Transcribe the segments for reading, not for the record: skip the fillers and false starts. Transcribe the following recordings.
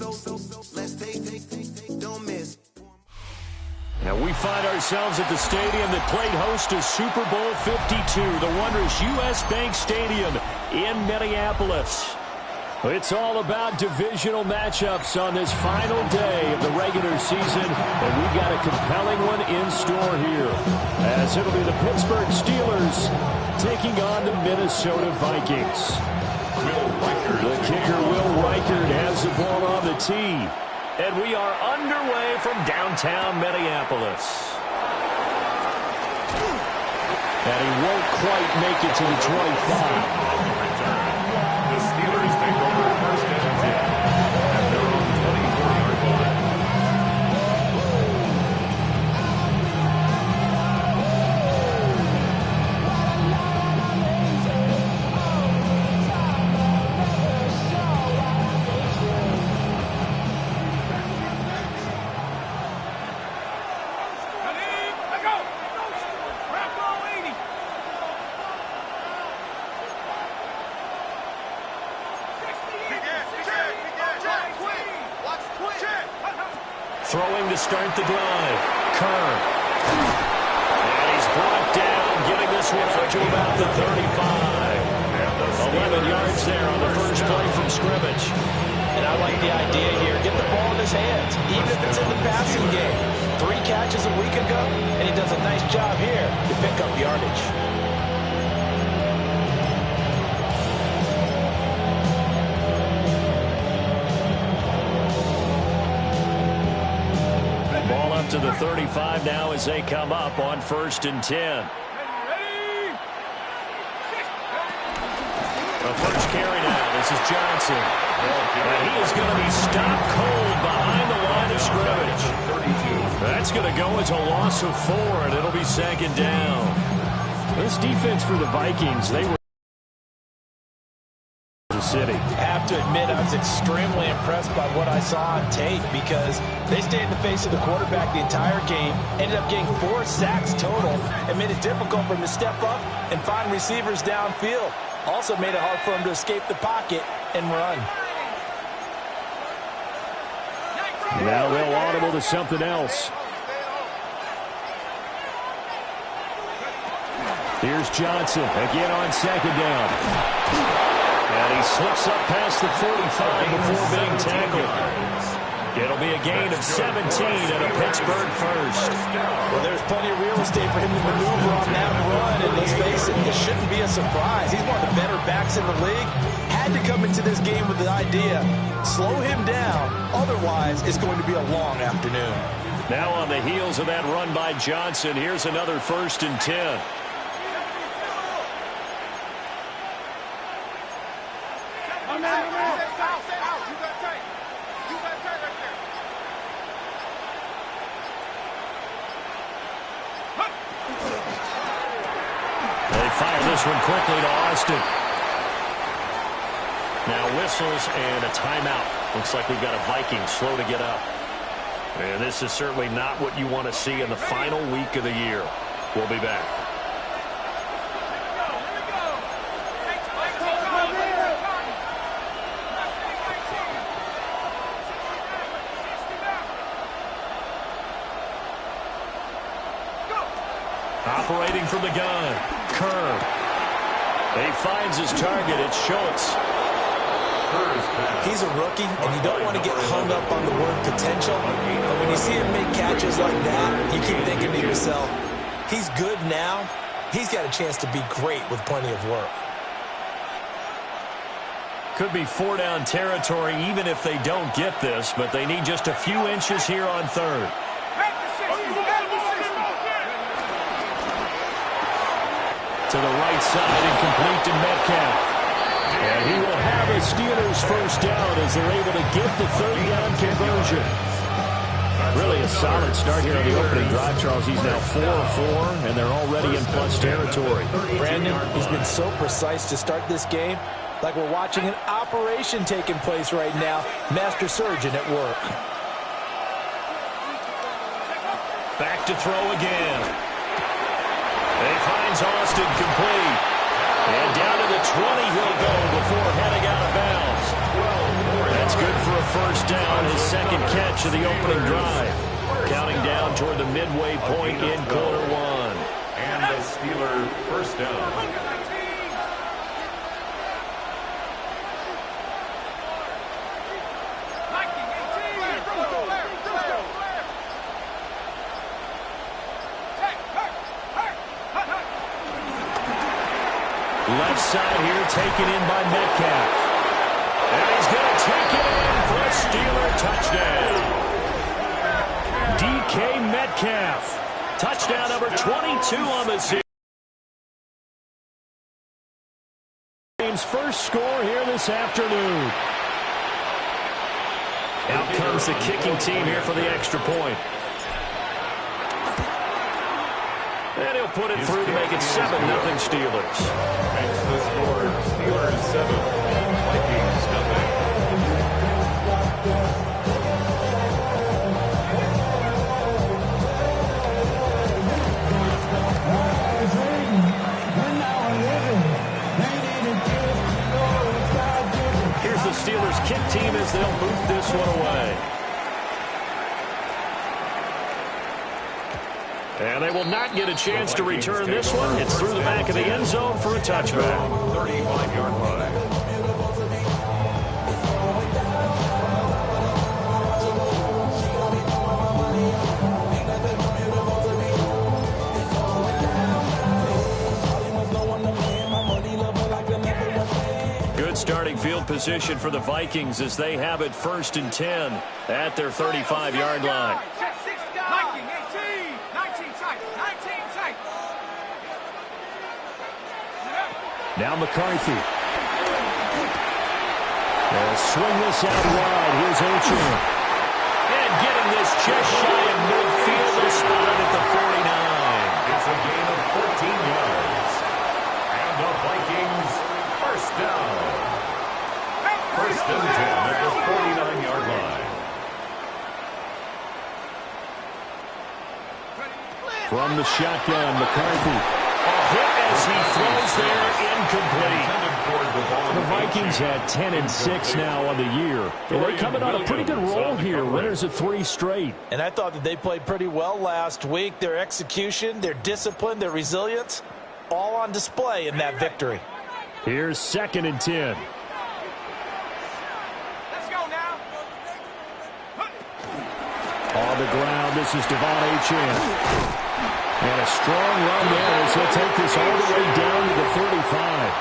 let's take, don't miss. Now we find ourselves at the stadium that played host to Super Bowl 52, the wondrous U.S. Bank Stadium in Minneapolis. It's all about divisional matchups on this final day of the regular season, and we've got a compelling one in store here, as it'll be the Pittsburgh Steelers taking on the Minnesota Vikings. The kicker, Will Reichert, has the ball on the tee, and we are underway from downtown Minneapolis. And he won't quite make it to the 25. The Steelers take over first and 10 at their own 24-yard line. Throwing to start the drive. Kerr. And he's brought down, getting this one out to about the 35. 11 yards there on the first play from scrimmage. And I like the idea here. Get the ball in his hands, even if it's in the passing game. 3 catches a week ago, and he does a nice job here to pick up yardage. To the 35 now as they come up on 1st and 10. The first carry now. This is Johnson. And he is going to be stopped cold behind the line of scrimmage. That's going to go as a loss of 4, and it'll be 2nd down. This defense for the Vikings, they were city. I have to admit, I was extremely impressed by what I saw on tape because they stayed in the face of the quarterback the entire game, ended up getting 4 sacks total, and made it difficult for him to step up and find receivers downfield. Also made it hard for him to escape the pocket and run. Now they'll audible to something else. Here's Johnson again on 2nd down. And he slips up past the 45 before being tackled. It'll be a gain of 17 and a Pittsburgh first. Well, there's plenty of real estate for him to maneuver on that run, and let's face it, this shouldn't be a surprise. He's one of the better backs in the league. Had to come into this game with the idea, slow him down, otherwise it's going to be a long afternoon. Now on the heels of that run by Johnson, here's another 1st and 10. This one quickly to Austin. Now whistles and a timeout. Looks like we've got a Viking slow to get up. And this is certainly not what you want to see in the final week of the year. We'll be back. Operating from the gun. Kerr. He finds his target. It's Schultz. He's a rookie, and you don't want to get hung up on the word potential. But when you see him make catches like that, you keep thinking to yourself, he's good now. He's got a chance to be great with plenty of work. Could be 4-down territory even if they don't get this, but they need just a few inches here on 3rd. To the right side and complete to Metcalf. And he will have a Steelers first down as they're able to get the 3rd down conversion. Really a solid start here on the opening drive, Charles. He's now 4 of 4, and they're already in plus territory. Brandon, he's been so precise to start this game, like we're watching an operation taking place right now. Master surgeon at work. Back to throw again. He finds Austin complete. And down to the 20 he'll go before heading out of bounds. That's good for a first down stretch of the opening drive. Counting down toward the midway point in quarter one. And the Steeler first down. Left side here taken in by Metcalf. And he's going to take it in for a Steeler touchdown. DK Metcalf. Touchdown number 22 on the season. Game's first score here this afternoon. Out comes the kicking team here for the extra point. And he'll put it through to make it 7-0 Steelers. Makes the score Steelers 7, Vikings nothing. Here's the Steelers kick team as they'll boot this one away. And they will not get a chance to return this one. It's through the back of the end zone for a touchback. 35-yard line. Good starting field position for the Vikings as they have it 1st and 10 at their 35-yard line. Now McCarthy. They'll swing this out wide. Here's Achane. And getting this just shy of midfield. They'll spot it at the 49. It's a gain of 14 yards. And the Vikings first down. 1st and 10 at the 49-yard line. From the shotgun, McCarthy. A hit as he throws there, incomplete. The Vikings had 10-6 now on the year. And they're coming on a pretty good roll here. Winners of 3 straight. And I thought that they played pretty well last week. Their execution, their discipline, their resilience, all on display in that victory. Here's 2nd and 10. Let's go now. On the ground, this is Devon Achane. And a strong run there as he'll take this all the way down to the 35.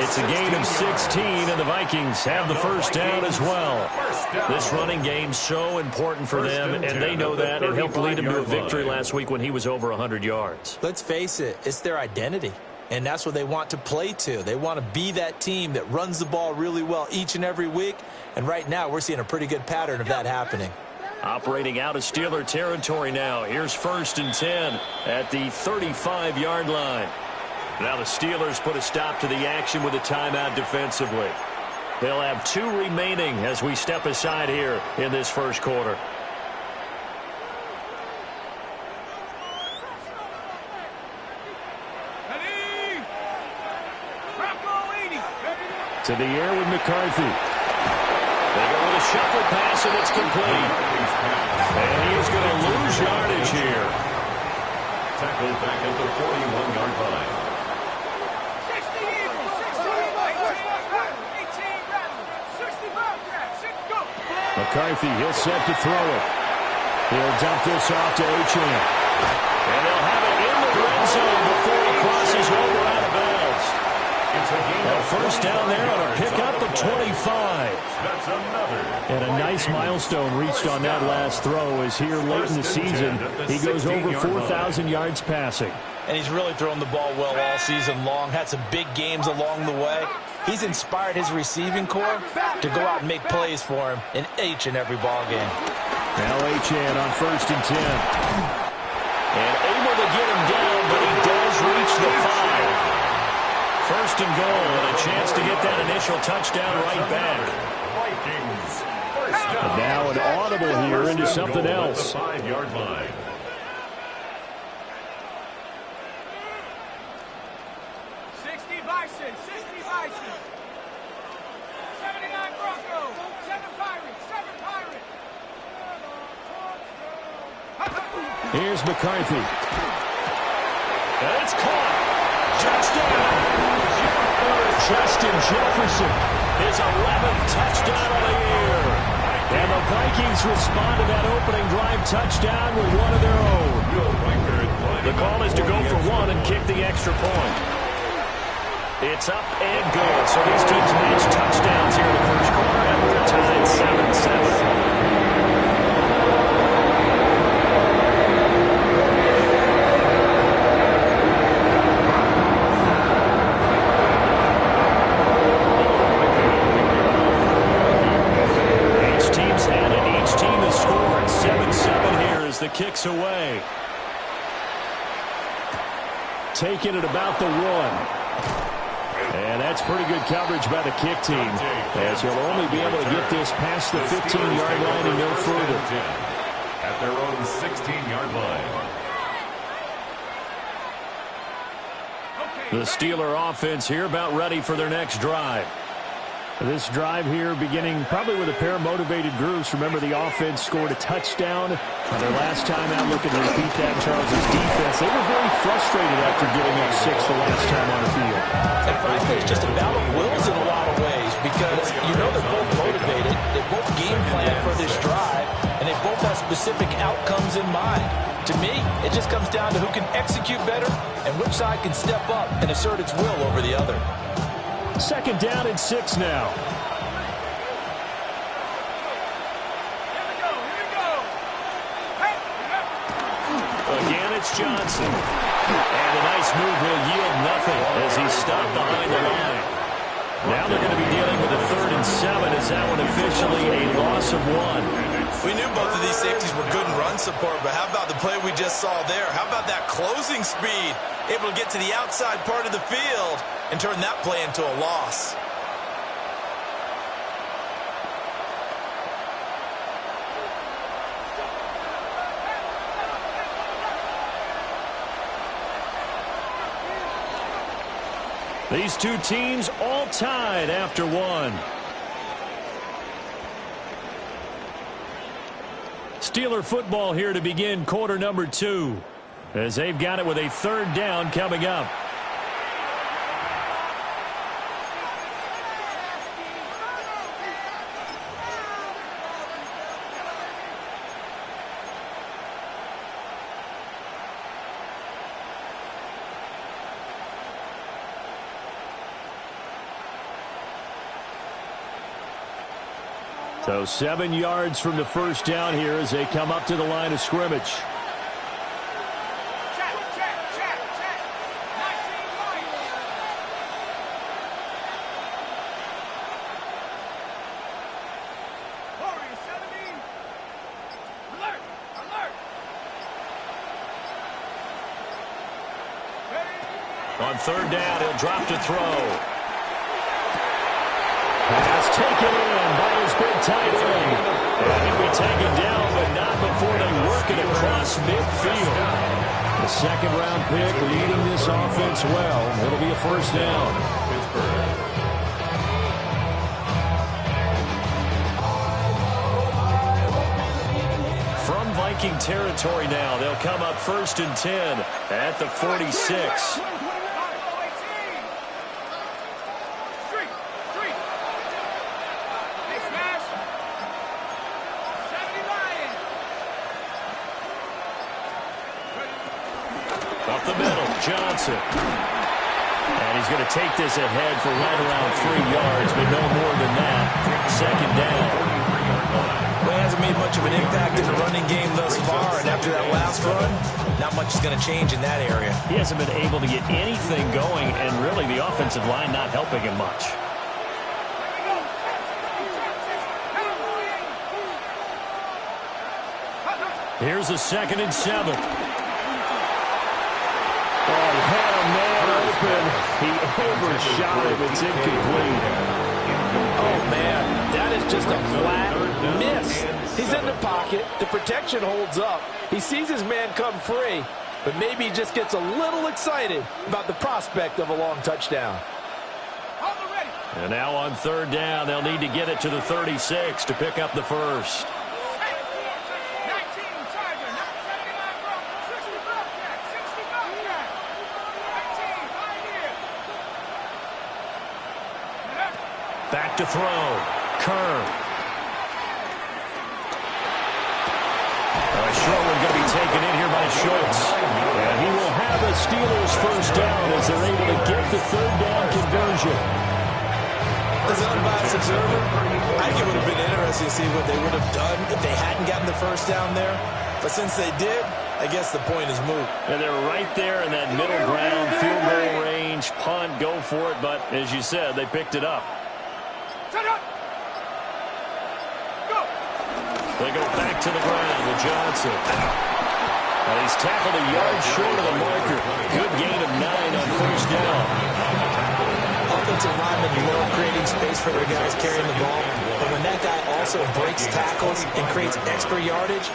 It's a gain of 16, and the Vikings have the first down as well. This running game's so important for them, and they know that. It helped lead them to a victory last week when he was over 100 yards. Let's face it, it's their identity, and that's what they want to play to. They want to be that team that runs the ball really well each and every week, and right now we're seeing a pretty good pattern of that happening. Operating out of Steeler territory now. Here's 1st and 10 at the 35-yard line. Now the Steelers put a stop to the action with a timeout defensively. They'll have 2 remaining as we step aside here in this first quarter. To the air with McCarthy. They go with a shuffle pass, and it's complete. And he is going to lose yardage here. Tackled back at the 41-yard line. 60 Eagles, 60 go. McCarthy, he'll set to throw it. He'll dump this off to Achane. And they'll have it in the red zone before he crosses over out of bounds. A first down there on a pickup of 25. That's another. And a nice milestone reached on that last throw as here late in the season, he goes over 4,000 yards passing. And he's really thrown the ball well all season long. Had some big games along the way. He's inspired his receiving corps to go out and make plays for him in each and every ball game. Now Achane on 1st and 10. And able to get him down, but he does reach the 5. 1st and goal, and a chance to get that initial touchdown right back. And now an audible here into something else. 5-yard line. 60 Bison, 60 Bison. 79 Broncos, 7 Pirates, 7 Pirates. Here's McCarthy. And it's caught. Touchdown. Justin Jefferson, his 11th touchdown of the year. And the Vikings respond to that opening drive touchdown with one of their own. The call is to go for one and kick the extra point. It's up and good. So these teams match touchdowns here in the first quarter, and we're tied 7-7. The kick's away. Taking it about the 1. And that's pretty good coverage by the kick team, as you'll only be able to get this past the 15-yard line and no further. At their own 16-yard line. The Steeler offense here about ready for their next drive. This drive here beginning probably with a pair of motivated groups. Remember, the offense scored a touchdown on their last time out. Looking to repeat that. Charles' defense, they were very frustrated after giving up 6 the last time on the field. And frankly, it's just a battle of wills in a lot of ways, because you know they're both motivated. They both game plan for this drive, and they both have specific outcomes in mind. To me, it just comes down to who can execute better and which side can step up and assert its will over the other. Second down and 6 now. Again, it's Johnson. And a nice move will yield nothing as he's stopped behind the line. Now they're going to be dealing with a 3rd and 7 as that one officially a loss of 1. We knew both of these safeties were good in run support, but how about the play we just saw there? How about that closing speed? Able to get to the outside part of the field and turn that play into a loss. These two teams all tied after 1. Steeler football here to begin quarter number 2, as they've got it with a 3rd down coming up. So 7 yards from the first down here as they come up to the line of scrimmage. Check. 19 points. Warriors 17. Alert. On 3rd down, he'll drop to throw. Pass taken in by his big tight end. And he'll be taken down, but not before they work it across midfield. The 2nd-round pick leading this offense well. It'll be a 1st down. From Viking territory now, they'll come up 1st and 10 at the 46. Up the middle, Johnson. And he's going to take this ahead for right around 3 yards, but no more than that. 2nd down. Well, he hasn't made much of an impact in the running game thus far, and after that last run, not much is going to change in that area. He hasn't been able to get anything going, and really the offensive line not helping him much. Here's a 2nd and 7. Had a man open. He overshot him. It's incomplete. Oh, man, that is just a flat miss. He's in the pocket. The protection holds up. He sees his man come free, but maybe he just gets a little excited about the prospect of a long touchdown. And now on 3rd down, they'll need to get it to the 36 to pick up the 1st. Back to throw. Kerr. Sherwood going to be taken in here by Schultz. And he will have a Steelers first down as they're able to get the third down conversion. As an unbiased observer, I think it would have been interesting to see what they would have done if they hadn't gotten the first down there. But since they did, I guess the point is moot. And they're right there in that middle ground, field goal range, punt, go for it. But as you said, they picked it up. They go back to the ground with Johnson. And he's tackled a yard short of the marker. Good gain of 9 on first down. Offensive linemen love creating space for their guys carrying the ball. But when that guy also breaks tackles and creates extra yardage,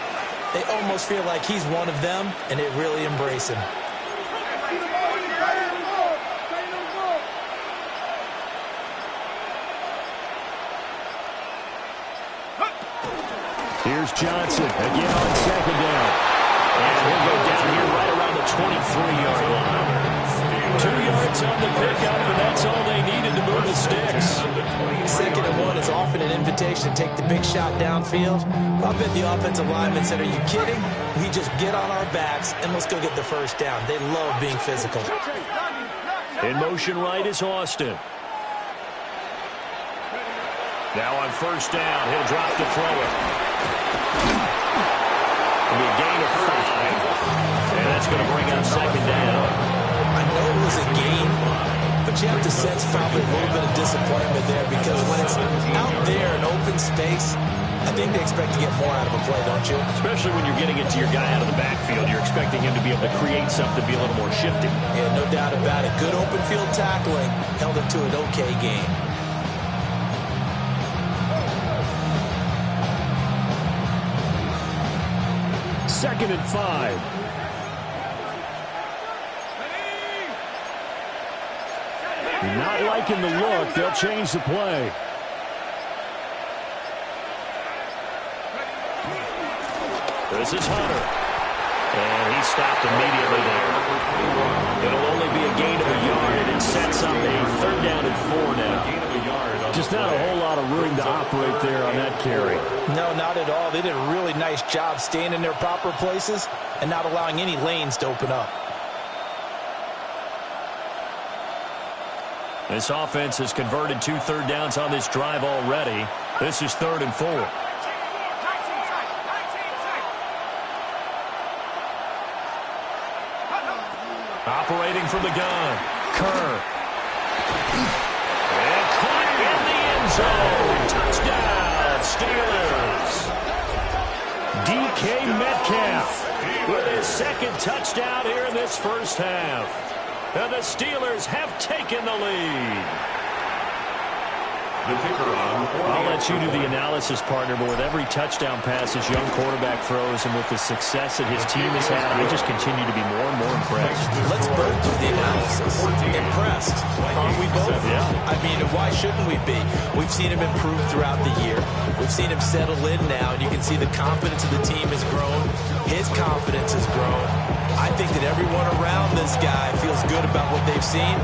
they almost feel like he's one of them, and they really embrace him. Here's Johnson again on second down. And he'll go down here right around the 23-yard line. 2 yards on the pickup, and that's all they needed to move the sticks. 2nd and 1 is often an invitation to take the big shot downfield. I bet the offensive lineman said, "Are you kidding? We just get on our backs and let's go get the first down." They love being physical. In motion right is Austin. Now on first down, he'll drop to throw it. It'll be a gain of 5. And that's going to bring up second down. I know it was a gain, but you have to sense probably a little bit of disappointment there because when it's out there in open space, I think they expect to get more out of a play, don't you? Especially when you're getting it to your guy out of the backfield. You're expecting him to be able to create something, be a little more shifty. Yeah, no doubt about it. Good open field tackling held him to an okay game. Second and 5. Not liking the look. They'll change the play. This is Hunter. And he stopped immediately there. It'll only be a gain of a yard, and it sets up a third down and 4 now. Just not a whole lot of room to operate there on that carry. No, not at all. They did a really nice job staying in their proper places and not allowing any lanes to open up. This offense has converted 2 third downs on this drive already. This is 3rd and 4. Operating from the gun. Kerr. And caught in the end zone. Touchdown, Steelers. DK Metcalf with his 2nd touchdown here in this first half. And the Steelers have taken the lead. I'll let you do the analysis, partner, but with every touchdown pass his young quarterback throws and with the success that his team has had, I just continue to be more and more impressed. Let's both do the analysis. Impressed. Aren't we both? Yeah. I mean, why shouldn't we be? We've seen him improve throughout the year. We've seen him settle in now, and you can see the confidence of the team has grown. His confidence has grown. I think that everyone around this guy feels good about what they've seen,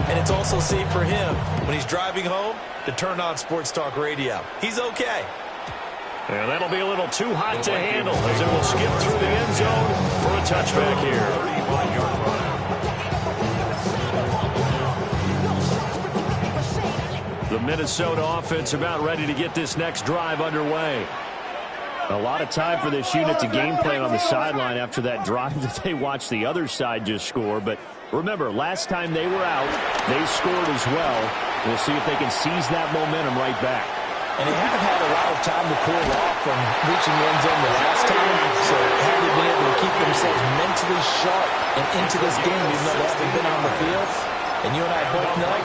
and it's also safe for him when he's driving home to turn on Sports Talk Radio. He's okay. And that'll be a little too hot to handle as it will skip through the end zone for a touchback here. The Minnesota offense about ready to get this next drive underway. A lot of time for this unit to game plan on the sideline after that drive that they watched the other side just score. But remember, last time they were out, they scored as well. We'll see if they can seize that momentum right back. And they haven't had a lot of time to cool off from reaching the end zone the last time. So had they been able to keep themselves mentally sharp and into this game, even though they haven't been on the field. And you and I both know,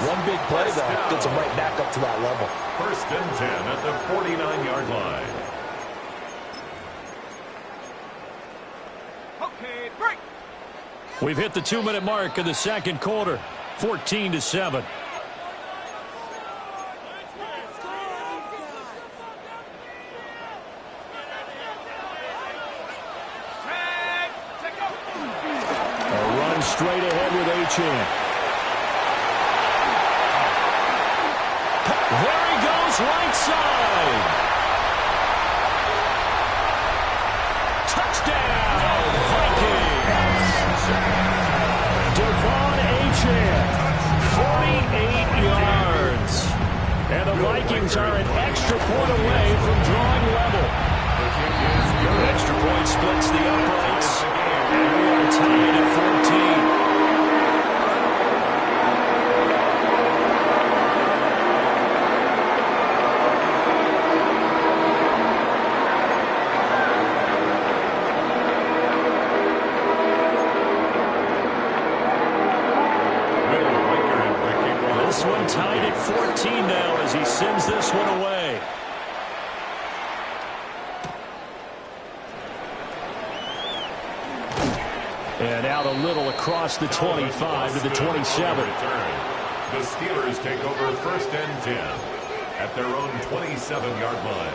one big play, though, gets them right back up to that level. 1st and 10 at the 49-yard line. Okay, break. We've hit the 2-minute mark of the second quarter, 14-7. A run straight ahead with Achane. There he goes, right side. Touchdown, Vikings. Devon Achane, 48 yards. And the Vikings are an extra point away from drawing level. The extra point splits the uprights. And we are tied at 14. This one tied at 14 now as he sends this one away. And out a little across the 25 to the 27. The Steelers take over 1st and 10 at their own 27-yard line.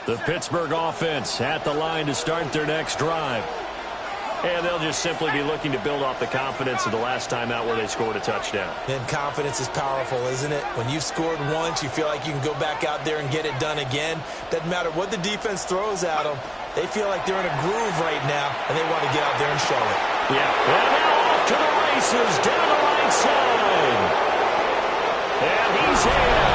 The Pittsburgh offense at the line to start their next drive. And they'll just simply be looking to build off the confidence of the last time out where they scored a touchdown. And confidence is powerful, isn't it? When you've scored once, you feel like you can go back out there and get it done again. Doesn't matter what the defense throws at them. They feel like they're in a groove right now, and they want to get out there and show it. Yeah. And now off to the races down the right side. And he's in.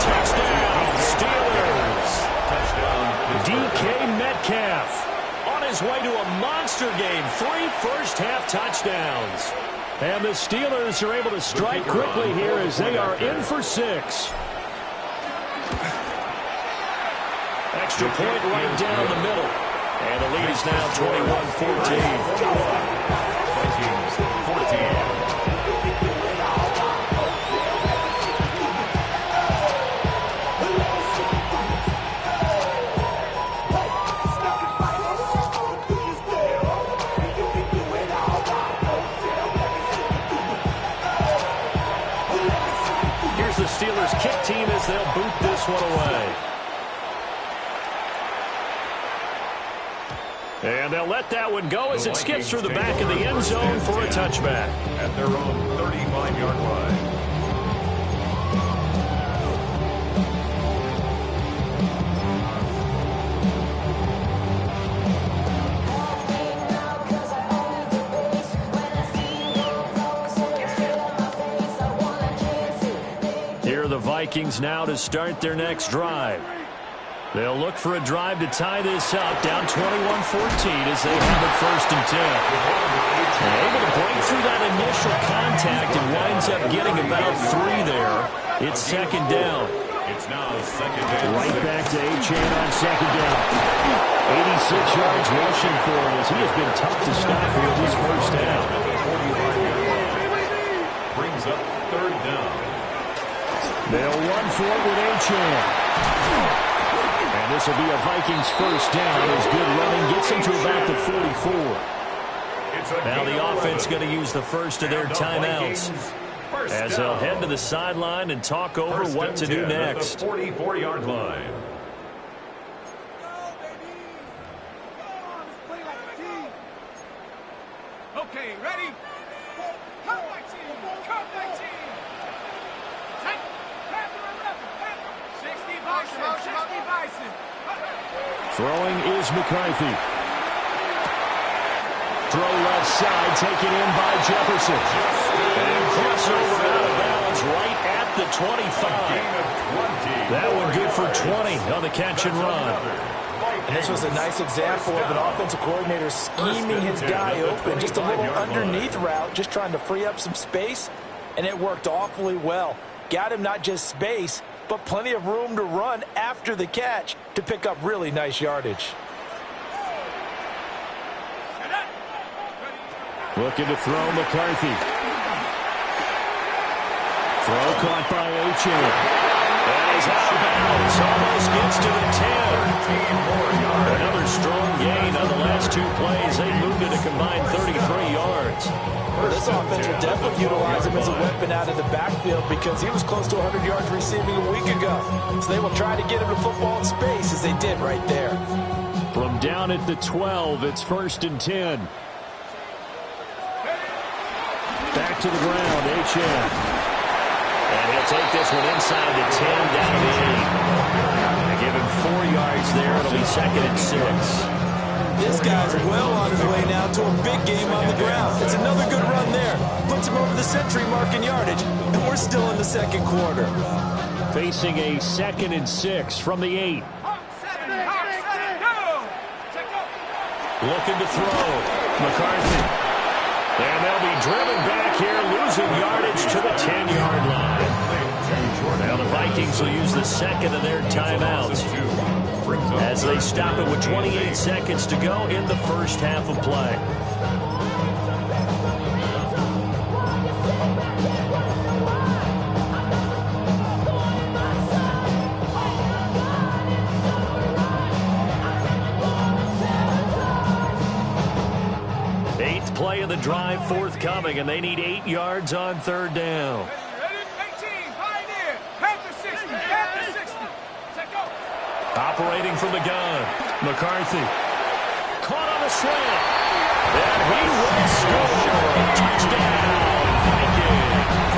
Touchdown, Steelers. Touchdown, DK Metcalf on his way to a monster game. 3 first-half touchdowns. And the Steelers are able to strike quickly here as they are in for 6. Extra point right down the middle. And the lead is now 21-14. Vikings 14. The Steelers kick team as they'll boot this one away. And they'll let that one go as it skips through the back of the end zone for a touchback. At their own 35-yard line. The Vikings now to start their next drive. They'll look for a drive to tie this up, down 21-14 as they have it 1st and 10. They're able to break through that initial contact and winds up getting about 3 there. It's 2nd down. It's now 2nd down. Right back to Achane on 2nd down. 86 yards rushing for him as he has been tough to stop here this first half. Brings up 3rd down. They'll run for it with Achane. And this will be a Vikings first down as good running gets him to about the 44. Now the offense going to use the first of their timeouts as they'll head to the sideline and talk over what to do next. 44-yard line. Okay, ready? Come my team! Come my team! Throwing is McCarthy. Throw left side, taken in by Jefferson. And crossover out of bounds right at the 25. That one good for 20 on the catch and run. And this was a nice example of an offensive coordinator scheming his guy open. Just a little underneath route, just trying to free up some space, and it worked awfully well. Got him not just space, but plenty of room to run after the catch to pick up really nice yardage. Looking to throw McCarthy. Throw caught by Achane. And he's out of bounds. Almost gets to the 10. Another strong gain on the last two plays. They moved it a combined 33 yards. This offense will definitely utilize him as a weapon out of the backfield because he was close to 100 yards receiving a week ago. So they will try to get him the football in space as they did right there. From down at the 12, it's 1st and 10. Back to the ground, H.N. And he'll take this one inside the 10, down to the 8. They give him 4 yards there. It'll be 2nd and 6. This guy's well on his way now to a big game on the ground. It's another good run there. Puts him over the century mark in yardage, and we're still in the second quarter. Facing a 2nd and 6 from the 8. Looking to throw. McCarthy. And they'll be driven back here, losing yardage to the 10-yard line. Now the Vikings will use the second of their timeouts as they stop it with 28 seconds to go in the first half of play. Eighth play of the drive forthcoming, and they need 8 yards on 3rd down. Operating from the gun, McCarthy. Caught on the slant. And he will score. Touchdown, Vikings.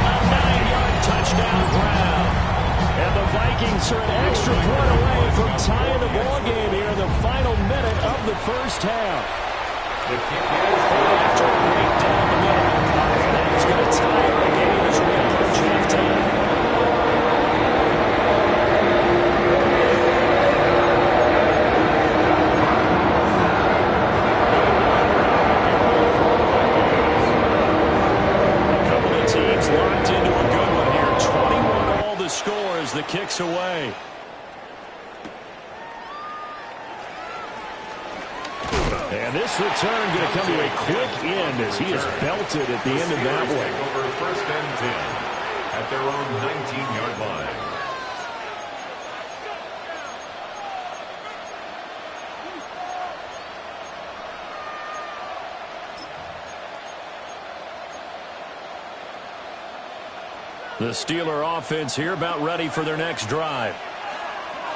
A 9-yard touchdown ground. And the Vikings are an extra point away from tying the ball game here in the final minute of the first half. After a break down the middle. And that is going to tie our game as we approach halftime. Locked into a good one here. 21 all the score as the kick's away. And this return going to come to a quick end as he is belted at the end of that one. Over 1st and 10 at their own 19-yard line. The Steeler offense here about ready for their next drive.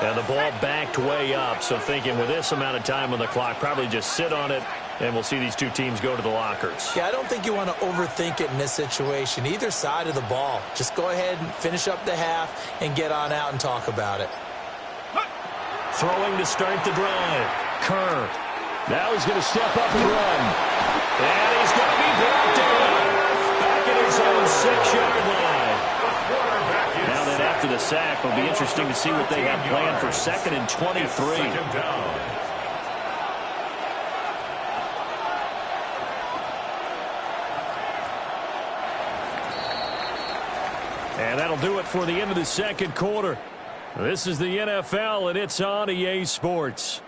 And the ball backed way up, so thinking with this amount of time on the clock, probably just sit on it, and we'll see these two teams go to the lockers. Yeah, I don't think you want to overthink it in this situation. Either side of the ball. Just go ahead and finish up the half and get on out and talk about it. Throwing to start the drive. Kerr. Now he's going to step up and run. And he's going to be brought down. Back at his own 6-yard line. Now then after the sack, it'll be interesting to see what they have planned for 2nd and 23. And that'll do it for the end of the second quarter. This is the NFL, and it's on EA Sports.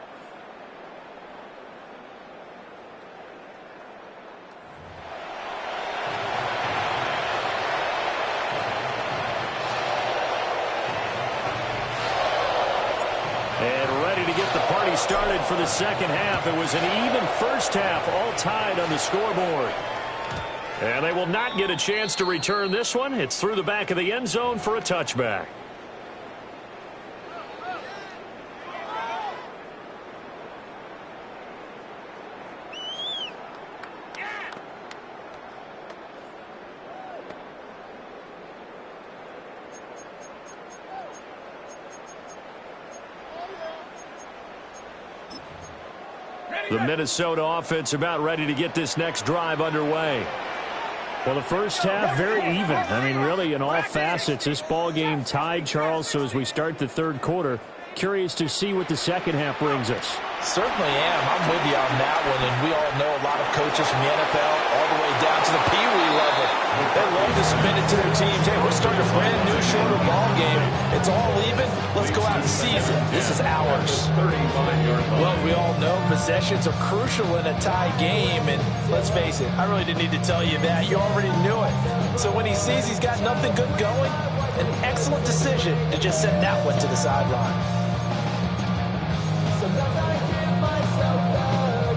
And ready to get the party started for the second half. It was an even first half, all tied on the scoreboard. And they will not get a chance to return this one. It's through the back of the end zone for a touchback. The Minnesota offense about ready to get this next drive underway. Well, the first half, very even. I mean, really, in all facets, this ball game tied, Charles. So as we start the third quarter, curious to see what the second half brings us. Certainly am. I'm with you on that one, and we all know a lot of coaches from the NFL all the way down to the Pee Wee level. They love to spin it to their teams. Hey, we're starting a brand new, shorter quarter ball game. It's all even. Let's go out and seize it. This is ours. Well, we all know possessions are crucial in a tie game, and let's face it, I really didn't need to tell you that. You already knew it. So when he sees he's got nothing good going, an excellent decision to just send that one to the sideline.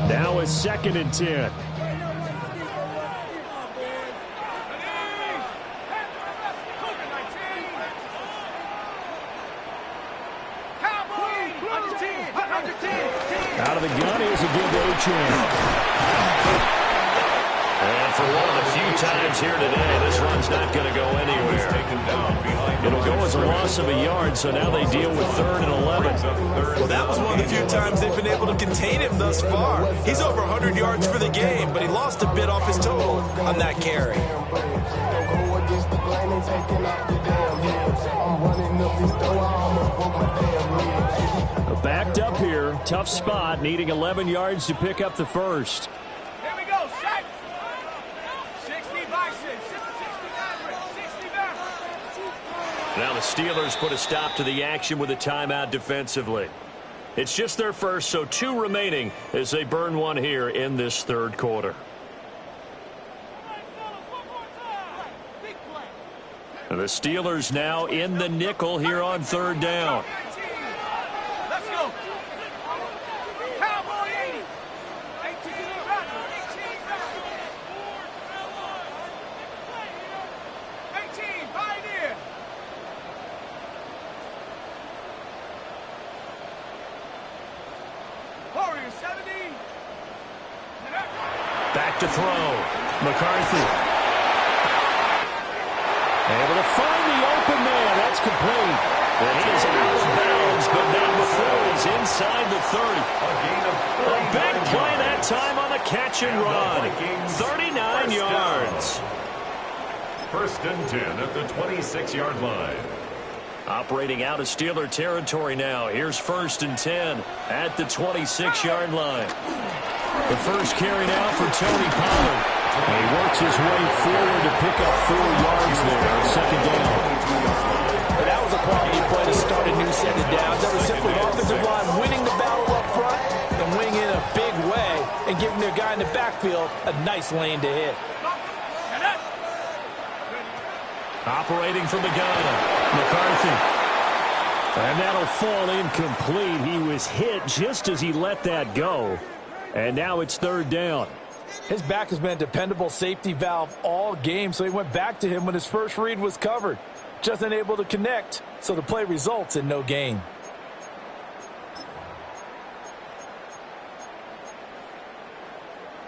Now it's 2nd and 10. Out of the gun, here's a good A-chain. And for one of the few times here today, this run's not going to go anywhere. It'll go as a loss of a yard, so now they deal with 3rd and 11. Well, that was one of the few times they've been able to contain him thus far. He's over 100 yards for the game, but he lost a bit off his total on that carry. Backed up here, tough spot, needing 11 yards to pick up the first. Here we go, set. 60 by 6, 69. Now the Steelers put a stop to the action with a timeout defensively. It's just their first, so 2 remaining as they burn one here in this 3rd quarter. And the Steelers now in the nickel here on 3rd down. Let's go. Cowboy 80. 18 Pioneer. Warrior 70. Back to throw. McCarthy. Able to find the open man. That's complete. And he is out of bounds, but not before he's inside the 30. A big play that time on the catch and run. 39 yards. 1st and 10 at the 26-yard line. Operating out of Steeler territory now. Here's 1st and 10 at the 26-yard line. The first carry now for Tony Pollard. And he works his way forward to pick up 4 yards there on 2nd down. But that was a quality play to start a new set of downs. That was simply the offensive line winning the battle up front and winning in a big way and giving their guy in the backfield a nice lane to hit. Operating from the gun, McCarthy. And that'll fall incomplete. He was hit just as he let that go. And now it's 3rd down. His back has been a dependable safety valve all game, so he went back to him when his first read was covered. Just unable to connect, so the play results in no gain.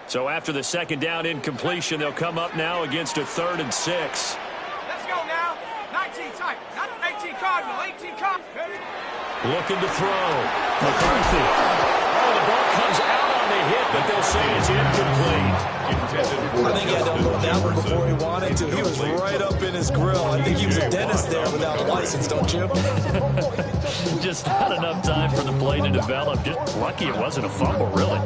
So after the 2nd down incompletion, they'll come up now against a 3rd and 6. Let's go now. 19 type, not 18 Cardinal, 18 Cardinal. Looking to throw. McCarthy. Oh, the ball comes out on the hit, but they'll say it's incomplete. I think he had to unload that one before he wanted to. He was right up in his grill. I think he was a dentist there without a license, don't you? Just not enough time for the play to develop. Just lucky it wasn't a fumble, really.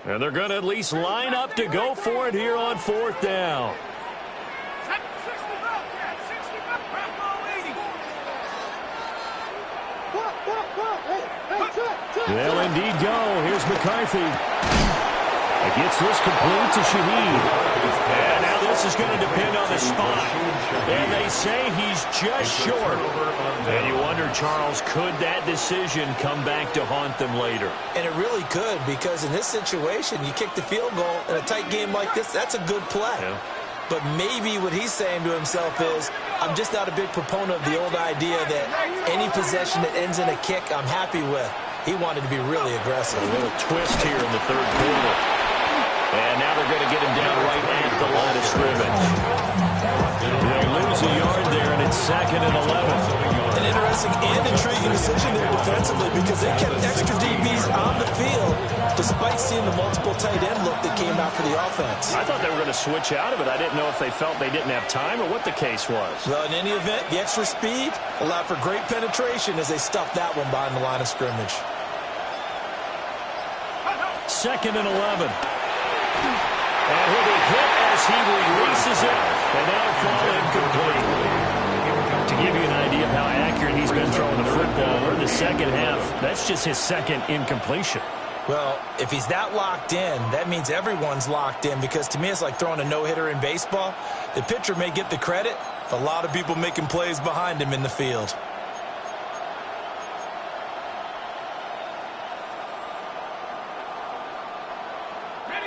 And they're going to at least line up to go for it here on 4th down. They'll indeed go. Here's McCarthy. It gets this complete to Shaheed. And now this is going to depend on the spot. And they say he's just short. And you wonder, Charles, could that decision come back to haunt them later? And it really could, because in this situation, you kick the field goal in a tight game like this, that's a good play. Yeah. But maybe what he's saying to himself is, I'm just not a big proponent of the old idea that any possession that ends in a kick, I'm happy with. He wanted to be really aggressive. A little twist here in the 3rd quarter. And now they're going to get him down right at the line of scrimmage. They'll lose a yard there, and it's 2nd and 11. interesting and intriguing decision there defensively because they kept extra DBs on the field despite seeing the multiple tight end look that came out for the offense. I thought they were going to switch out of it. I didn't know if they felt they didn't have time or what the case was. Well, in any event, the extra speed allowed for great penetration as they stuffed that one behind the line of scrimmage. 2nd and 11. And he'll be hit as he releases it, and that'll fall incomplete. To give you an idea of how accurate he's been throwing the football in the second half, that's just his 2nd incompletion. Well, if he's that locked in, that means everyone's locked in because to me it's like throwing a no-hitter in baseball. The pitcher may get the credit, a lot of people making plays behind him in the field.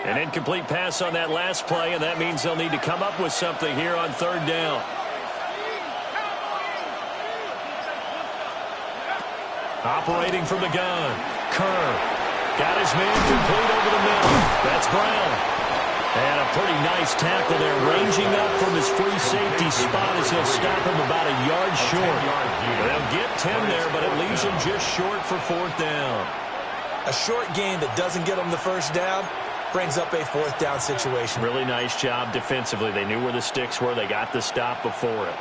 An incomplete pass on that last play, and that means they'll need to come up with something here on 3rd down. Operating from the gun. Kerr got his man complete over the middle. That's Brown. And a pretty nice tackle there, ranging up from his free safety spot as he'll stop him about a yard short. They'll get 10 there, but it leaves him just short for 4th down. A short gain that doesn't get him the first down brings up a 4th down situation. Really nice job defensively. They knew where the sticks were. They got the stop before it.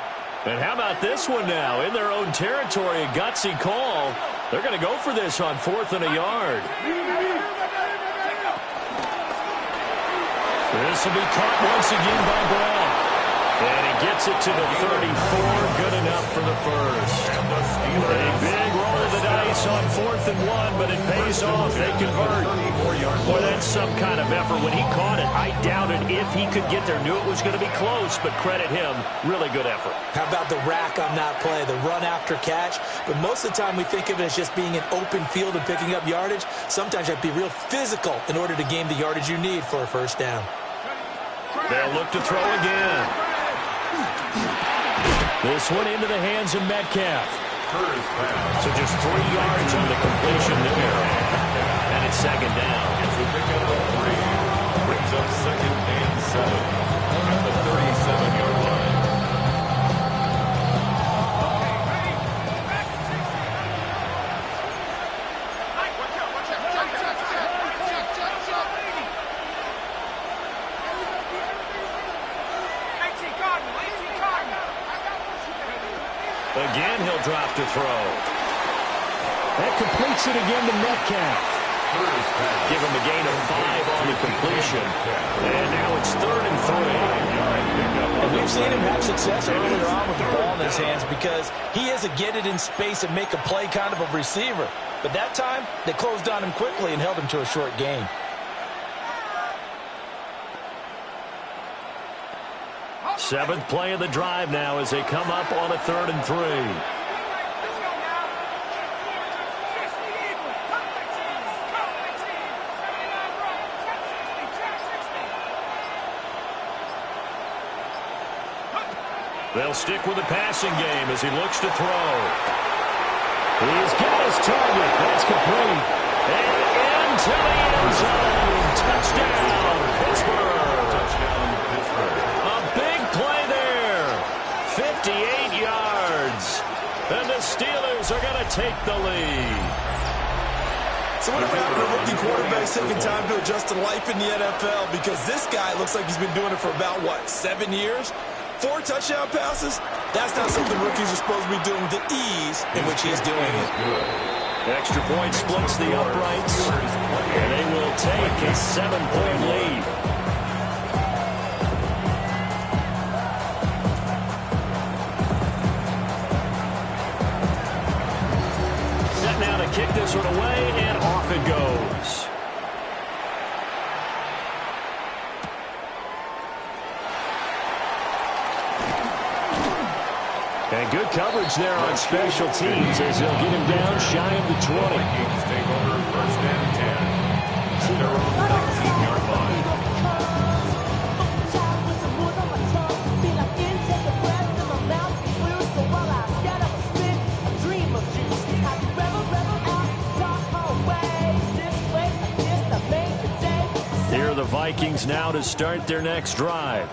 And how about this one now? In their own territory, a gutsy call. They're going to go for this on 4th and a yard. This will be caught once again by Brown. And he gets it to the 34. Good enough for the first. A big roll of the dice on 4th and 1, but it pays off. They convert. Boy, that's some kind of effort. When he caught it, I doubted if he could get there. Knew it was going to be close, but credit him. Really good effort. How about the rack on that play, the run after catch? But most of the time we think of it as just being an open field and picking up yardage. Sometimes you have to be real physical in order to gain the yardage you need for a first down. They'll look to throw again. This one into the hands of Metcalf. So just 3 yards on the completion there. And it's 2nd down. Gets a pick up of 3. Brings up 2nd and 7 at the 37-yard line. Again, he'll drop to throw. That completes it again to Metcalf. Give him a gain of 5 on the completion. And now it's 3rd and 3. And we've seen him have success earlier on with the ball in his hands because he is a get it in space and make a play kind of a receiver. But that time, they closed on him quickly and held him to a short gain. Seventh play of the drive now as they come up on a 3rd and 3. They'll stick with the passing game as he looks to throw. He's got his target. That's complete. And into the end zone. Touchdown, Pittsburgh. Touchdown, Pittsburgh. A big play there. 58 yards. And the Steelers are going to take the lead. So whatever happened to rookie quarterbacks taking time to adjust to life in the NFL? Because this guy looks like he's been doing it for about, 7 years? 4 touchdown passes? That's not something rookies are supposed to be doing with the ease in which he's doing it. Extra point splits the uprights, and they will take a 7-point lead. Set now to kick this one away, and off it goes. And good coverage there on special teams as they'll get him down shy of the 20. Vikings take over 1st and 10 at their own 19-yard line. Here are the Vikings now to start their next drive.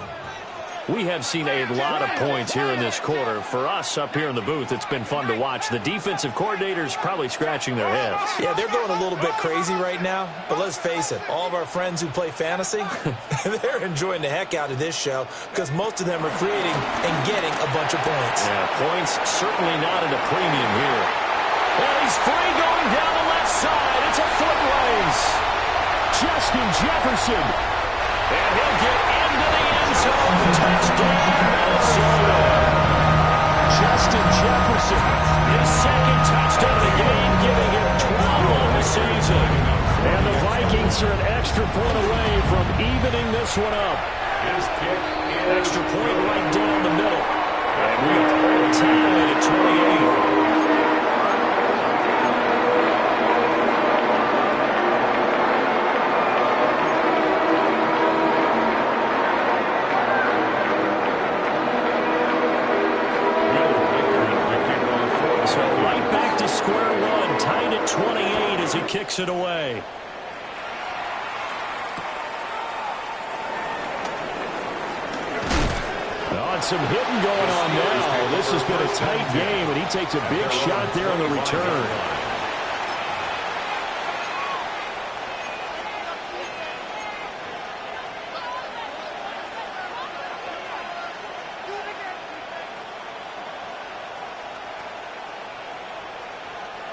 We have seen a lot of points here in this quarter. For us up here in the booth, it's been fun to watch. The defensive coordinators probably scratching their heads. Yeah, they're going a little bit crazy right now. But let's face it, all of our friends who play fantasy, they're enjoying the heck out of this show because most of them are creating and getting a bunch of points. Yeah, points certainly not at a premium here. And he's free going down the left side. It's a foot race. Justin Jefferson. And he'll get into the end zone. Touchdown, Minnesota. Justin Jefferson, his second touchdown of the game, giving him 12 on the season. And the Vikings are an extra point away from evening this one up. His kick is Extra point right down the middle. And we are tied at 28. Square one, tied at 28 as he kicks it away. On some hitting going on now. This has been a tight game, and he takes a big shot there on the return.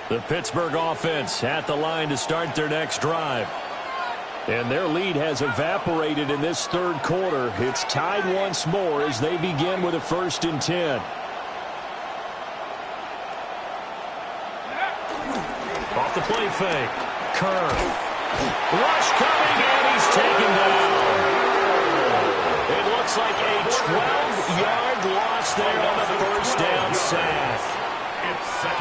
The Pittsburgh offense at the line to start their next drive. And their lead has evaporated in this third quarter. It's tied once more as they begin with a 1st and 10. Off the play fake. Kerr. Rush coming, and he's taken down. It looks like a 12-yard loss there on the first down sack.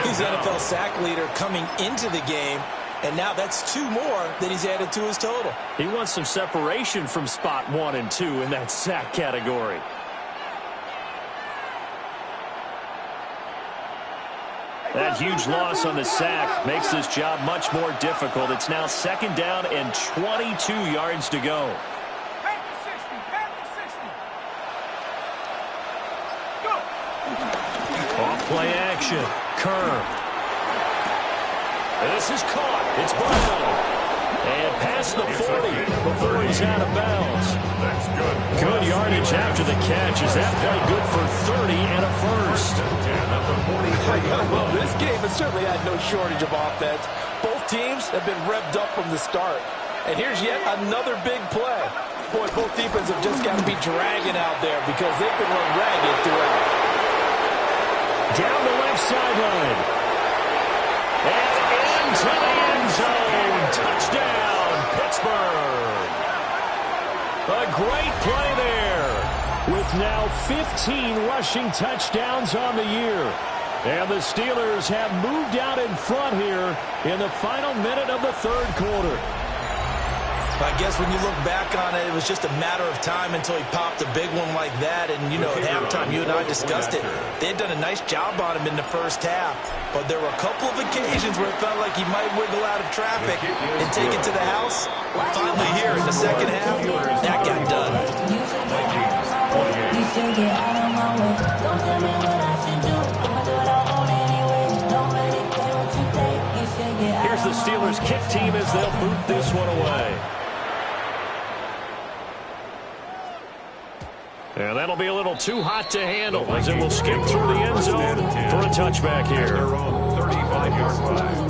He's the NFL sack leader coming into the game, and now that's 2 more that he's added to his total. He wants some separation from spot 1 and 2 in that sack category. That huge loss on the sack makes this job much more difficult. It's now 2nd down and 22 yards to go. Play action. Kerr. This is caught. It's Brown. And past the 40 before he's out of bounds. That's good. Good yardage after the catch. Is that play good for 30 and a first? Well, this game has certainly had no shortage of offense. Both teams have been revved up from the start. And here's yet another big play. Boy, both defenses have just got to be dragging out there because they've been run ragged throughout. Down the left sideline. And into the end zone. Touchdown, Pittsburgh. A great play there. With now 15 rushing touchdowns on the year. And the Steelers have moved out in front here in the final minute of the third quarter. I guess when you look back on it, it was just a matter of time until he popped a big one like that. And, you know, at halftime, you and I discussed it. They had done a nice job on him in the first half. But there were a couple of occasions where it felt like he might wiggle out of traffic and take it to the house. Finally here in the second half, that got done. Here's the Steelers kick team as they'll boot this one away. And that'll be a little too hot to handle as it will skip through the end zone for a touchback here. Their own 35-yard line.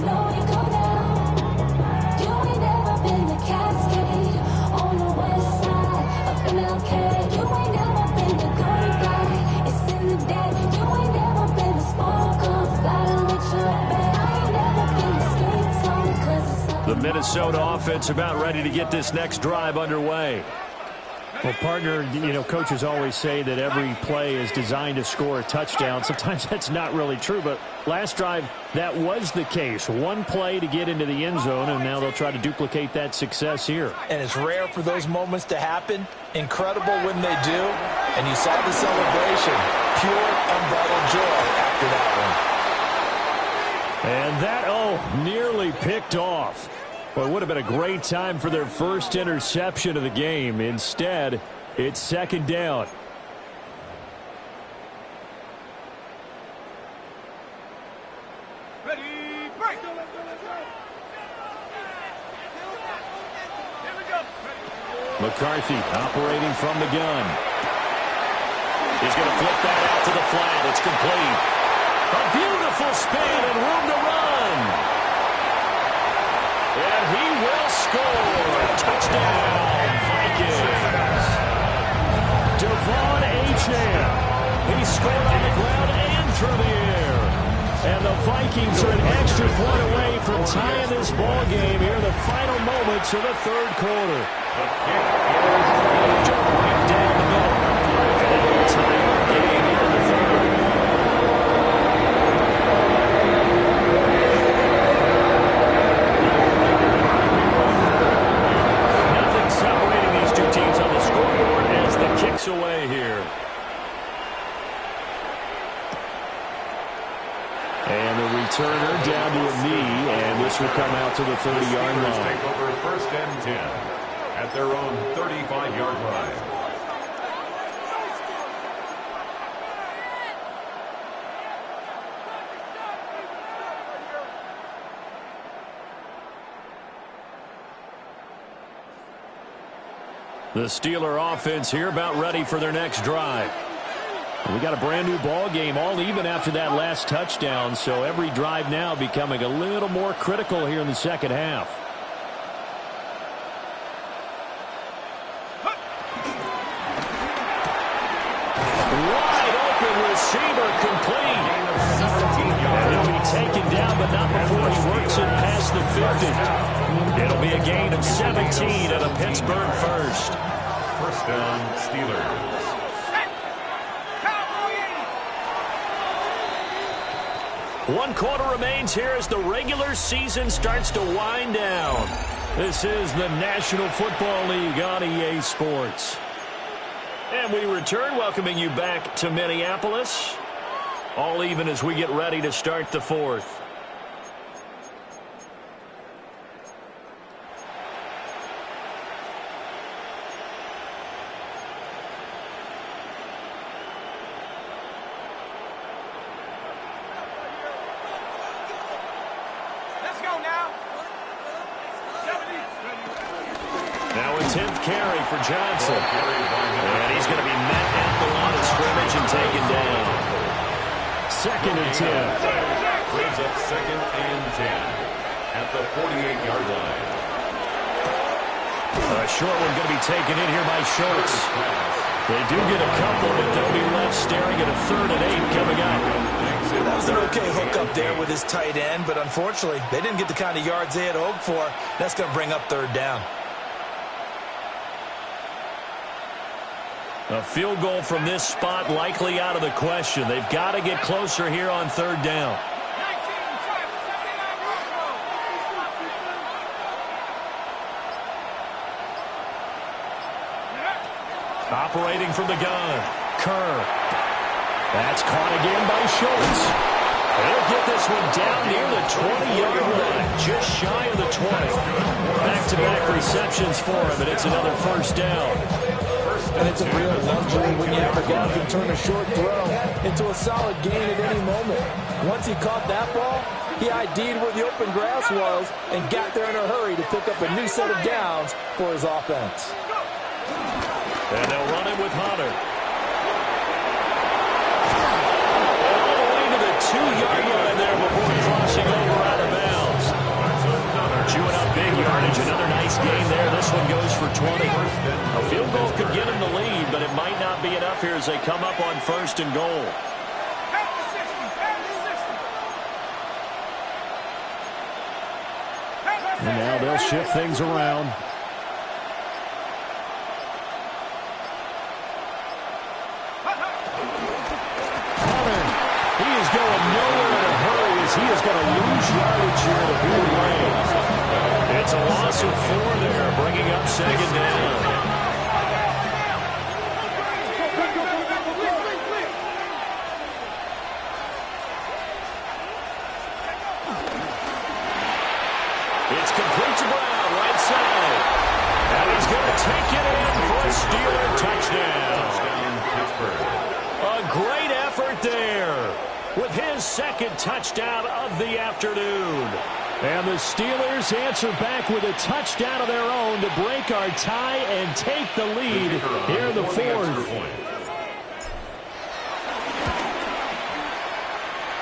The Minnesota offense about ready to get this next drive underway. Well, partner, you know, coaches always say that every play is designed to score a touchdown. Sometimes that's not really true, but last drive, that was the case. One play to get into the end zone, and now they'll try to duplicate that success here. And it's rare for those moments to happen. Incredible when they do. And you saw the celebration. Pure, unbridled joy after that one. And that, nearly picked off. Well, it would have been a great time for their first interception of the game. Instead, it's 2nd down. Ready, break! Here we go. McCarthy operating from the gun. He's going to flip that out to the flat. It's complete. A beautiful spin and room to run. And he will score. Touchdown, Vikings. Devon Achane. He scored on the ground and through the air. And the Vikings are an extra point away from tying this ball game here in the final moments of the third quarter. Right down the middle. And it will tie our game here in the third. Nothing separating these two teams on the scoreboard as the kick's away here. And the returner down to a knee, and this will come out to the 30-yard line. Take over 1st and 10 at their own 35-yard line. The Steeler offense here about ready for their next drive. We got a brand new ball game, all even after that last touchdown, so every drive now becoming a little more critical here in the second half. Wide open receiver complete. And he'll be taken down, but not before he works it past the 50. It'll be a gain of 17 and a Pittsburgh first. 1st down, Steelers. One quarter remains here as the regular season starts to wind down. This is the National Football League on EA Sports. And we return, welcoming you back to Minneapolis. All even as we get ready to start the fourth. Now a 10th carry for Johnson. And he's going to be met at the line of scrimmage and taken down. 2nd and 10. Brings up 2nd and 10 at the 48-yard line. A short one going to be taken in here by Schultz. They do get a couple, but they'll be left staring at a 3rd and 8 coming up. That was an okay hook up there with his tight end, but unfortunately, they didn't get the kind of yards they had hoped for. That's going to bring up 3rd down. A field goal from this spot likely out of the question. They've got to get closer here on 3rd down. Operating from the gun. Kerr. That's caught again by Schultz. They'll get this one down near the 20-yard line, just shy of the 20. Back-to-back receptions for him, and it's another 1st down. And it's a real luxury when you have a guy who can turn a short throw into a solid gain at any moment. Once he caught that ball, he ID'd where the open grass was and got there in a hurry to pick up a new set of downs for his offense. And they'll run it with Hunter. And all the way to the 2-yard line there before crossing over out of bounds. Chewing up big yardage. Another nice gain there. This one goes for 20. A field goal could get him the lead, but it might not be enough here as they come up on 1st and goal. And now they'll shift things around. He is going to lose yardage here to blue lane. It's a loss of 4 there, bringing up 2nd down. It's complete to Brown, right side. And he's going to take it in for a Steeler touchdown. A great effort there. with his second touchdown of the afternoon. And the Steelers answer back with a touchdown of their own to break our tie and take the lead here in the fourth.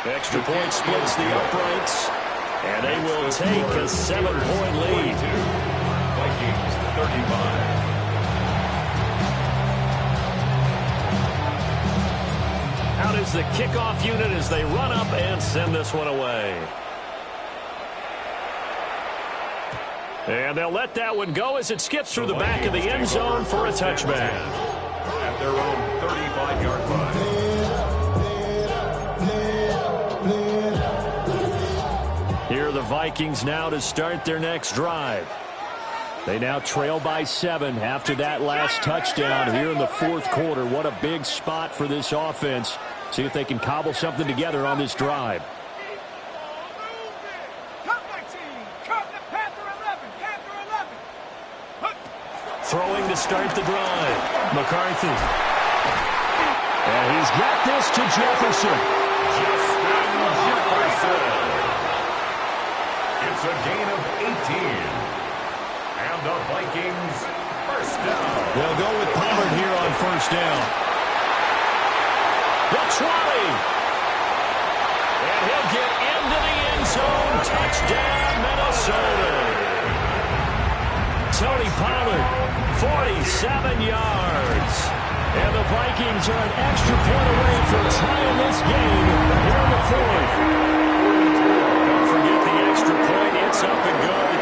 Extra point splits the uprights, and they will take a 7-point lead. Vikings 35. Out is the kickoff unit as they run up and send this one away. And they'll let that one go as it skips through the back of the end zone for a touchback. At their own 35-yard line. Here are the Vikings now to start their next drive. They now trail by 7 after that last touchdown here in the fourth quarter. What a big spot for this offense. See if they can cobble something together on this drive. Throwing to start the drive. McCarthy. And he's got this to Jefferson. Justin Jefferson. It's a gain of 18. And the Vikings first down. They'll go with Pollard here on first down. The 20. And he'll get into the end zone. Touchdown, Minnesota. Tony Pollard, 47 yards. And the Vikings are an extra point away from tying this game here in the fourth. Don't forget the extra point. It's up and good.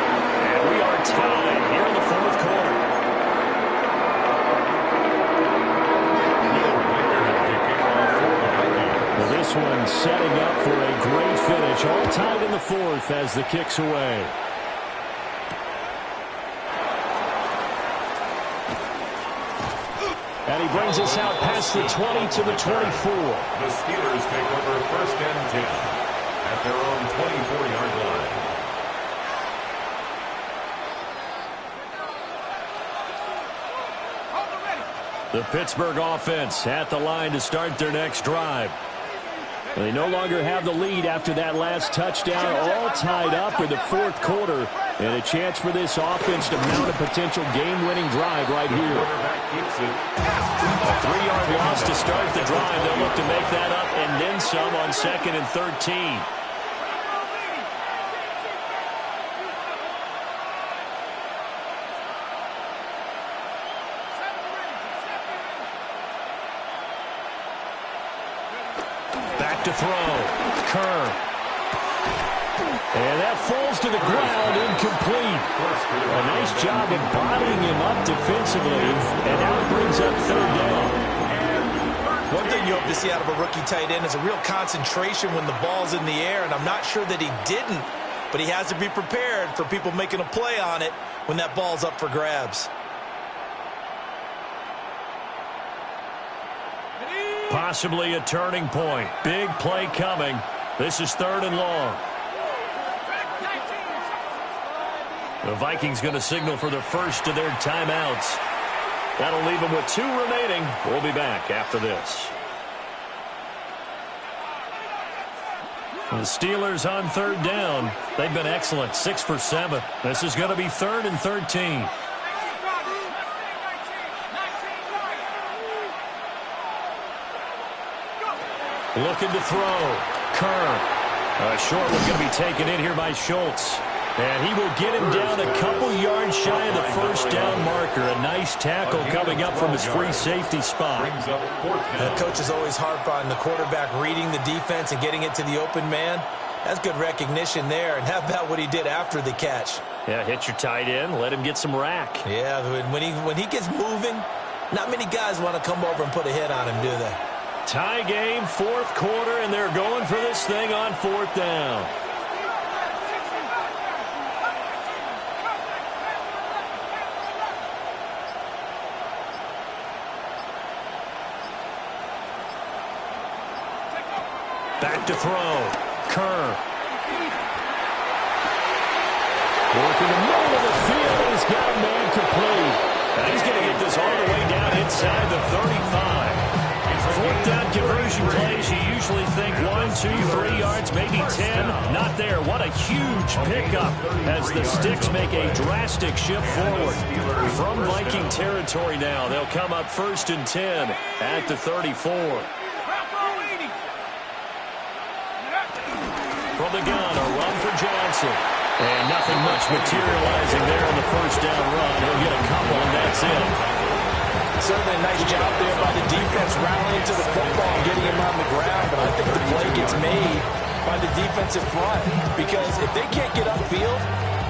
And we are tied here in the fourth quarter. Well, this one setting up for a great finish. All tied in the fourth as the kick's away. And he brings us out past the 20 to the 24. The Steelers take over first and 10 at their own 24-yard line. The Pittsburgh offense at the line to start their next drive. They no longer have the lead after that last touchdown, all tied up in the fourth quarter, and a chance for this offense to mount a potential game-winning drive right here. A 3-yard loss to start the drive. They'll look to make that up and then some on 2nd and 13. Back to throw. Kerr. And that falls to the ground, incomplete. A nice job of bodying him up defensively, and now it brings up third down. One thing you hope to see out of a rookie tight end is a real concentration when the ball's in the air, and I'm not sure that he didn't, but he has to be prepared for people making a play on it when that ball's up for grabs. Possibly a turning point. Big play coming. This is 3rd and long. The Vikings going to signal for the first of their timeouts. That'll leave them with 2 remaining. We'll be back after this. The Steelers on 3rd down. They've been excellent, 6 for 7. This is going to be 3rd and 13. Looking to throw. Kerr. A short one going to be taken in here by Schultz. And he will get him down a couple yards shy of the first down marker. A nice tackle coming up from his free safety spot. The coach is always harp on the quarterback reading the defense and getting it to the open man. That's good recognition there. And how about what he did after the catch? Yeah, hit your tight end. Let him get some rack. Yeah, when he gets moving, not many guys want to come over and put a hit on him, do they? Tie game, fourth quarter, and they're going for this thing on 4th down. Back to throw. Kerr. Working the middle of the field. He's got a man complete. And he's going to get this all the way down inside the 35. Fourth down conversion plays, you usually think 1, 2, 3 yards, maybe 10. Not there. What a huge pickup as the Sticks make a drastic shift forward. From Viking territory now, they'll come up 1st and 10 at the 34. From the gun, a run for Johnson. And nothing much materializing there on the first down run. He'll get a couple, and that's it. Certainly a nice job there by the defense rallying to the football and getting him on the ground, but I think the play gets made by the defensive front because if they can't get upfield,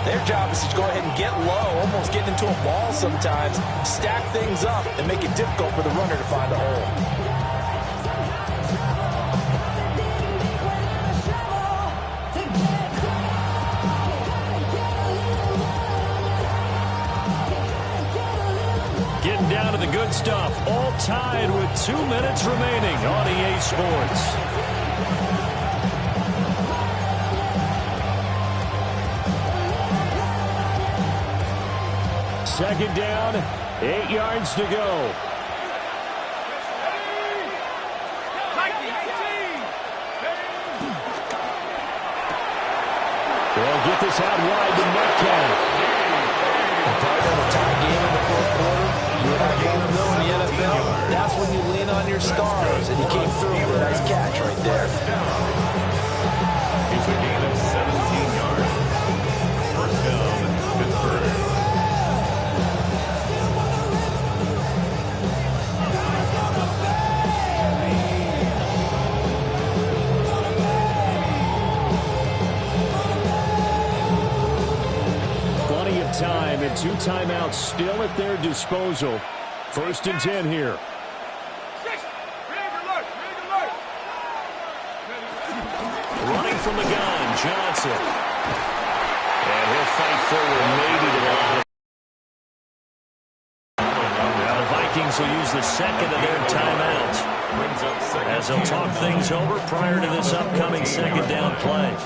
their job is to go ahead and get low, almost get into a ball sometimes, stack things up, and make it difficult for the runner to find a hole. Getting down to the good stuff. All tied with 2 minutes remaining on EA Sports. Second down, 8 yards to go. They'll get this out wide to Metcalf. Part of a tie game in the fourth quarter. You and I both know in the NFL, that's when you lean on your stars, and he came through with a nice catch right there. It's a gain of 17 yards. First down, Pittsburgh. Plenty of time and 2 timeouts still at their disposal. 1st and 10 here. Running from the gun, Johnson. And he'll fight forward maybe to the line. Now the Vikings will use the second of their timeouts as they'll talk things over prior to this upcoming second down play.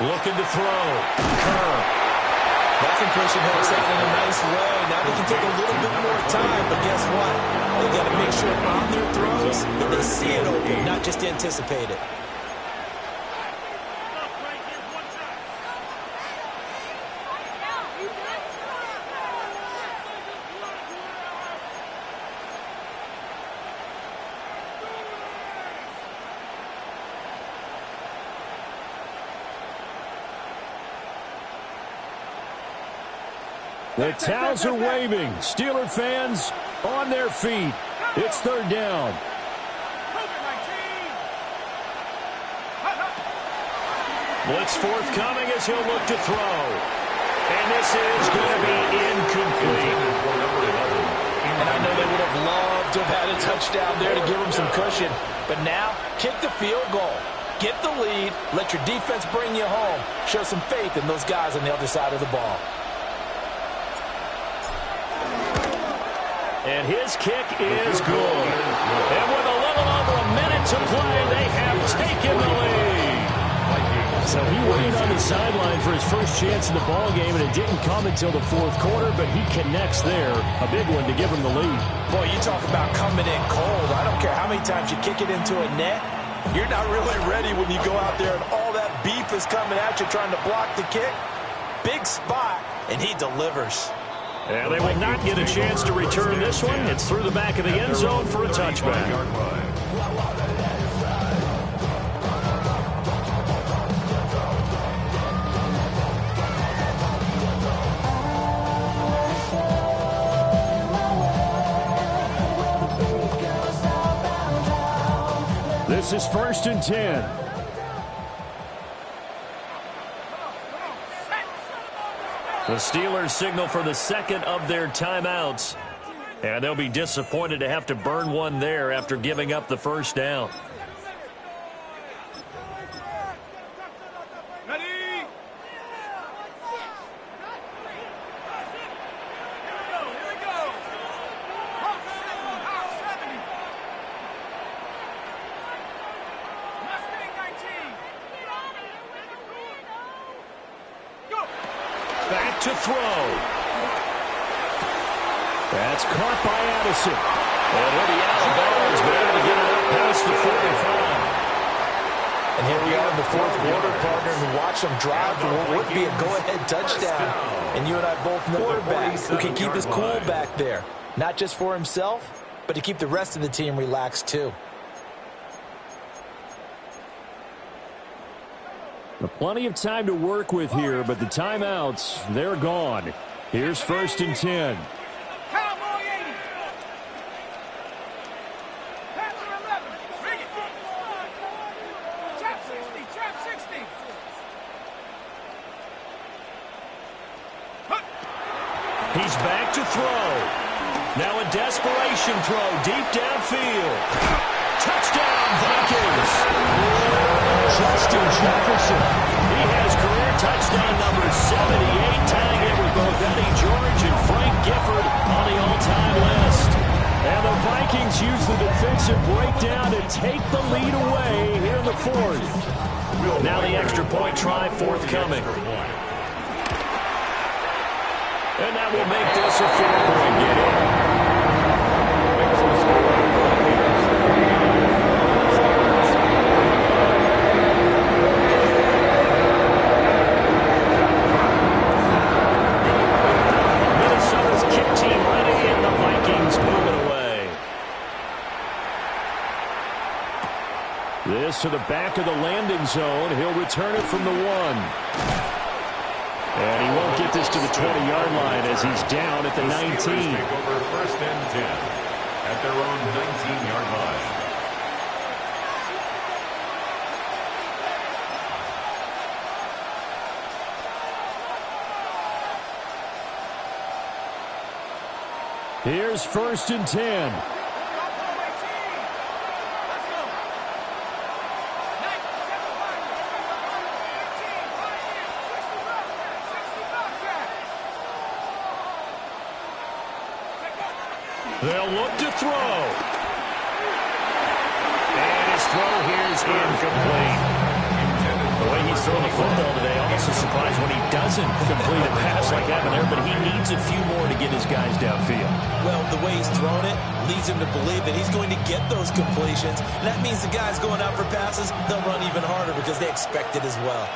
Looking to throw. Kerr. That completion helps out in a nice way. Now they can take a little bit more time, but guess what? They got to make sure on their throws that they see it open, not just anticipate it. The towels are waving. Steeler fans on their feet. It's 3rd down. Blitz forthcoming as he'll look to throw. And this is going to be incomplete. And I know they would have loved to have had a touchdown there to give them some cushion. But now, kick the field goal. Get the lead. Let your defense bring you home. Show some faith in those guys on the other side of the ball. And his kick is good. And with a little over a minute to play, they have taken the lead. So he waited on the sideline for his first chance in the ball game, and it didn't come until the fourth quarter, but he connects there. A big one to give him the lead. Boy, you talk about coming in cold. I don't care how many times you kick it into a net. You're not really ready when you go out there and all that beef is coming at you trying to block the kick. Big spot, and he delivers. And they will not get a chance to return this one. It's through the back of the end zone for a touchback. This is 1st and 10. The Steelers signal for the second of their timeouts. And they'll be disappointed to have to burn one there after giving up the first down. Back to throw. That's caught by Addison. And he'll be out of bounds, but able to get it up past the 45. And here we are in the fourth quarter, partner, and watch them drive for what would be a go-ahead touchdown. And you and I both know quarterback who can keep his cool back there. Not just for himself, but to keep the rest of the team relaxed too. Plenty of time to work with here, but the timeouts, they're gone. Here's 1st and 10. Cowboy 80. Panther 11. Bring it. Trap 60. Trap 60. He's back to throw. Now a desperation throw deep downfield. Touchdown, Vikings. Justin Jefferson. He has career touchdown number 78, tying it with both Eddie George and Frank Gifford on the all-time list. And the Vikings use the defensive breakdown to take the lead away here in the fourth. Now the extra point try forthcoming. And that will make this a 4-point game. This to the back of the landing zone. He'll return it from the 1. And he won't get this to the 20-yard line as he's down at the 19. Take over 1st and 10 at their own 19-yard line. Here's 1st and 10. They'll look to throw. And his throw here is incomplete. The way he's throwing the football today, almost a surprise when he doesn't complete a pass like that there, but he needs a few more to get his guys downfield. Well, the way he's thrown it leads him to believe that he's going to get those completions. And that means the guys going out for passes, they'll run even harder because they expect it as well.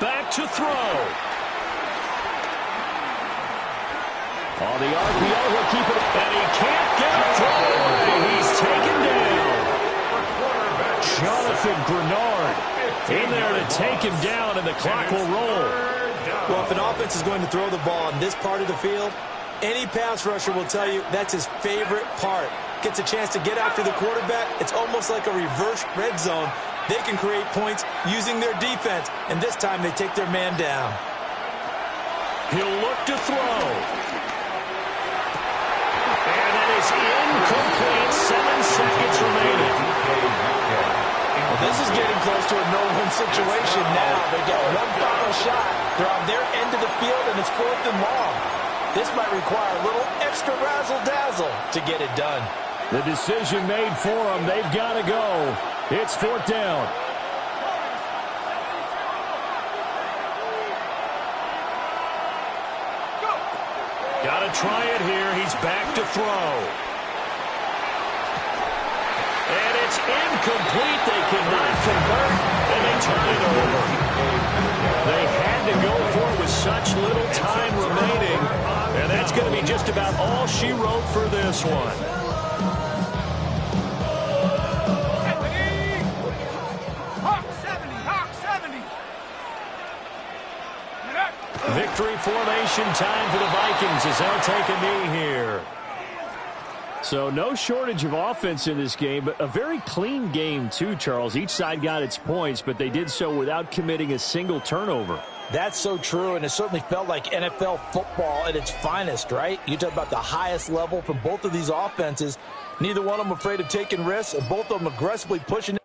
Back to throw. On the RPO, he'll keep it. And he can't get a throw away. He's taken down. Jonathan Grenard in there to take him down, and the clock will roll. Well, if an offense is going to throw the ball on this part of the field, any pass rusher will tell you that's his favorite part. Gets a chance to get after the quarterback. It's almost like a reverse red zone. They can create points using their defense, and this time they take their man down. He'll look to throw. And it is incomplete. 7 seconds remaining. Well, this is getting close to a no-win situation now. They get one final shot. They're on their end of the field, and it's 4th and long. This might require a little extra razzle-dazzle to get it done. The decision made for them. They've got to go. It's 4th down. Got to try it here. He's back to throw. And it's incomplete. They cannot convert, and they turn it over. They had to go for it with such little time remaining, and that's going to be just about all she wrote for this one. Victory formation time for the Vikings as they'll take a knee here. So no shortage of offense in this game, but a very clean game too, Charles. Each side got its points, but they did so without committing a single turnover. That's so true, and it certainly felt like NFL football at its finest, right? You talk about the highest level from both of these offenses. Neither one of them afraid of taking risks, and both of them aggressively pushing